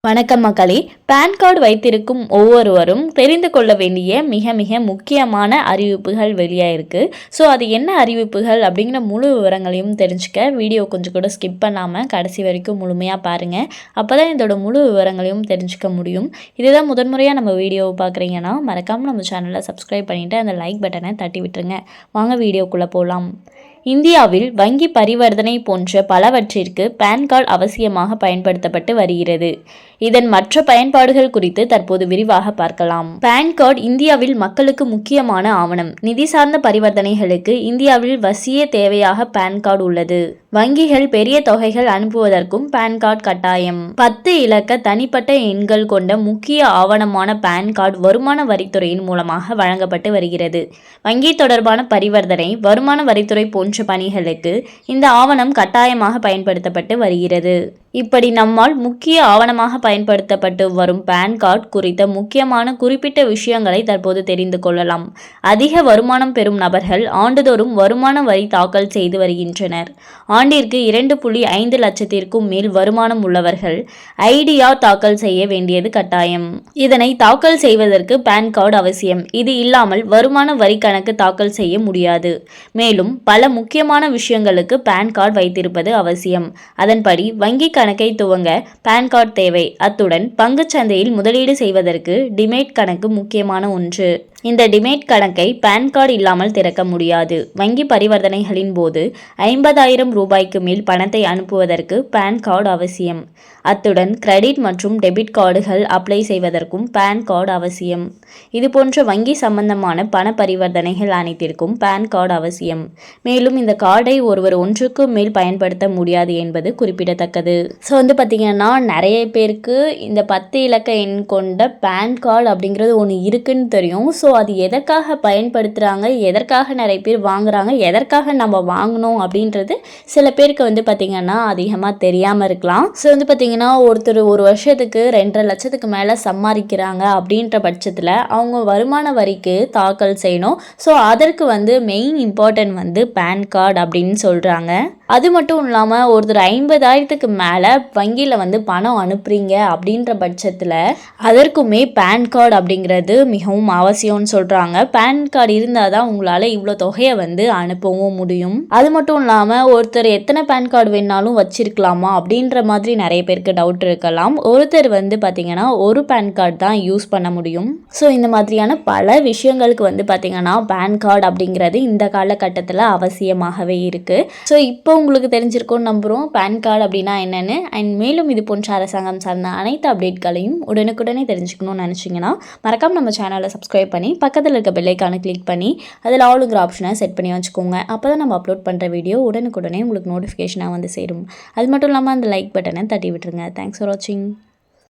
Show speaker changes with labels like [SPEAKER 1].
[SPEAKER 1] வணக்கம் மக்களே. Pan card வைத்திருக்கும் ஒவ்வொருவரும் தெரிந்து கொள்ள வேண்டிய மிக மிக முக்கியமான அறிவிப்புகள் வெளியாயிருக்கு. ஸோ அது என்ன அறிவிப்புகள் அப்படிங்கிற முழு விவரங்களையும் தெரிஞ்சுக்க வீடியோ கொஞ்சம் கூட ஸ்கிப் பண்ணாமல் கடைசி வரைக்கும் முழுமையாக பாருங்கள். அப்போ தான் இதோட முழு விவரங்களையும் தெரிஞ்சுக்க முடியும். இதுதான் முதன்முறையாக நம்ம வீடியோவை பார்க்குறீங்கன்னா மறக்காமல் நம்ம சேனலை சப்ஸ்கிரைப் பண்ணிவிட்டு அந்த லைக் பட்டனை தட்டி விட்டுருங்க. வாங்க வீடியோக்குள்ளே போகலாம். இந்தியாவில் வங்கி பரிவர்த்தனை போன்ற பலவற்றிற்கு பேன் கார்டு அவசியமாக பயன்படுத்தப்பட்டு வருகிறது. இதன் மற்ற பயன்பாடுகள் குறித்து தற்போது விரிவாக பார்க்கலாம். பேன் கார்டு இந்தியாவில் மக்களுக்கு முக்கியமான ஆவணம். நிதி சார்ந்த பரிவர்த்தனைகளுக்கு இந்தியாவில் வசிய தேவையாக பேன் கார்டு உள்ளது. வங்கிகள் பெரிய தொகைகள் அனுப்புவதற்கும் பேன் கார்டு கட்டாயம். 10 இலக்க தனிப்பட்ட எண்கள் கொண்ட முக்கிய ஆவணமான பேன் கார்டு வருமான வரித்துறையின் மூலமாக வழங்கப்பட்டு வருகிறது. வங்கி தொடர்பான பரிவர்த்தனை, வருமான வரித்துறை போன்ற பணிகளுக்கு இந்த ஆவணம் கட்டாயமாக பயன்படுத்தப்பட்டு வருகிறது. இப்படி நம்மால் முக்கிய ஆவணமாக பயன்படுத்தப்பட்டு வரும் பேன் கார்டு குறித்த முக்கியமான குறிப்பிட்ட விஷயங்களை தற்போது தெரிந்து கொள்ளலாம். அதிக வருமானம் பெறும் நபர்கள் ஆண்டுதோறும் வருமான வரி தாக்கல் செய்து வருகின்றனர். ஆண்டிற்கு 2.5 லட்சத்திற்கும் மேல் வருமானம் உள்ளவர்கள் ஐடியா தாக்கல் செய்ய வேண்டியது கட்டாயம். இதனை தாக்கல் செய்வதற்கு பேன் கார்டு அவசியம். இது இல்லாமல் வருமான வரி கணக்கு தாக்கல் செய்ய முடியாது. மேலும் பல முக்கியமான விஷயங்களுக்கு பேன் கார்டு வைத்திருப்பது அவசியம். அதன்படி வங்கி கணக்கை துவங்க பேன் கார்டு தேவை. அத்துடன் பங்குச் சந்தையில் முதலீடு செய்வதற்கு டிமேட் கணக்கு முக்கியமான ஒன்று. இந்த டிமேட் கணக்கை பேன் கார்டு இல்லாமல் திறக்க முடியாது. வங்கி பரிவர்த்தனைகளின் போது 50,000 ரூபாய்க்கு மேல் பணத்தை அனுப்புவதற்கு பேன் கார்டு அவசியம். அத்துடன் கிரெடிட் மற்றும் டெபிட் கார்டுகள் அப்ளை செய்வதற்கும் பேன் கார்டு அவசியம். இது போன்ற வங்கி சம்பந்தமான பண பரிவர்த்தனைகள் அனைத்திற்கும் பேன் கார்டு அவசியம். மேலும் இந்த கார்டை ஒருவர் ஒன்றுக்கு மேல் பயன்படுத்த முடியாது என்பது குறிப்பிடத்தக்கது. ஸோ பார்த்தீங்கன்னா நிறைய பேருக்கு இந்த 10 இலக்க எண் கொண்ட பேன் கார்டு அப்படிங்கிறது ஒன்று இருக்குன்னு தெரியும். ஸோ அது எதற்காக பயன்படுத்துகிறாங்க, எதற்காக நிறைய பேர் வாங்குறாங்க, எதற்காக நம்ம வாங்கணும் அப்படின்றது சில பேருக்கு பார்த்திங்கன்னா அதிகமாக தெரியாமல் இருக்கலாம். ஸோ பார்த்திங்கன்னா ஒருத்தர் ஒரு வருஷத்துக்கு 2.5 லட்சத்துக்கு மேலே சம்பாதிக்கிறாங்க அப்படின்ற பட்சத்தில் அவங்க வருமான வரிக்கு தாக்கல் செய்யணும். ஸோ அதற்கு மெயின் இம்பார்ட்டன்ட் பேன் கார்டு அப்படின்னு சொல்கிறாங்க. அது மட்டும் இல்லாமல் ஒருத்தர் 50,000க்கு மேலே வங்கியில் பணம் அனுப்புறீங்க அப்படின்ற பட்சத்தில் அதற்குமே பேன் கார்டு அப்படிங்கிறது மிகவும் அவசியம்னு சொல்கிறாங்க. பேன் கார்டு இருந்தால் தான் உங்களால் இவ்வளோ தொகையை அனுப்பவும் முடியும். அது மட்டும் இல்லாமல் ஒருத்தர் எத்தனை பேன் கார்டு வேணாலும் வச்சிருக்கலாமா அப்படின்ற மாதிரி நிறைய பேருக்கு டவுட் இருக்கலாம். ஒருத்தர் பார்த்திங்கன்னா ஒரு பேன் கார்டு தான் யூஸ் பண்ண முடியும். ஸோ இந்த மாதிரியான பல விஷயங்களுக்கு பார்த்திங்கன்னா பேன் கார்டு அப்படிங்கிறது இந்த காலகட்டத்தில் அவசியமாகவே இருக்குது. ஸோ இப்போ உங்களுக்கு தெரிஞ்சிருக்கும்னு நம்புகிறோம் பேன் கார்டு அப்படின்னா என்னென்னு. அண்ட் மேலும் இது போன்ற அரசாங்கம் சார்ந்த அனைத்து அப்டேட்களையும் உடனுக்குடனே தெரிஞ்சுக்கணும்னு நினச்சிங்கன்னா மறக்காம நம்ம சேனலை சப்ஸ்கிரைப் பண்ணி பக்கத்தில் இருக்க பெல் ஐக்கானை கிளிக் பண்ணி அதில் ஆளுங்கிற ஆப்ஷனை செட் பண்ணி வச்சுக்கோங்க. அப்போ தான் நம்ம அப்லோட் பண்ணுற வீடியோ உடனுக்குடனே உங்களுக்கு நோட்டிஃபிகேஷனாக சேரும். அது மட்டும் இல்லாமல் அந்த லைக் பட்டனை தட்டி விட்டுருங்க. தேங்க்ஸ் ஃபார் வாட்சிங்.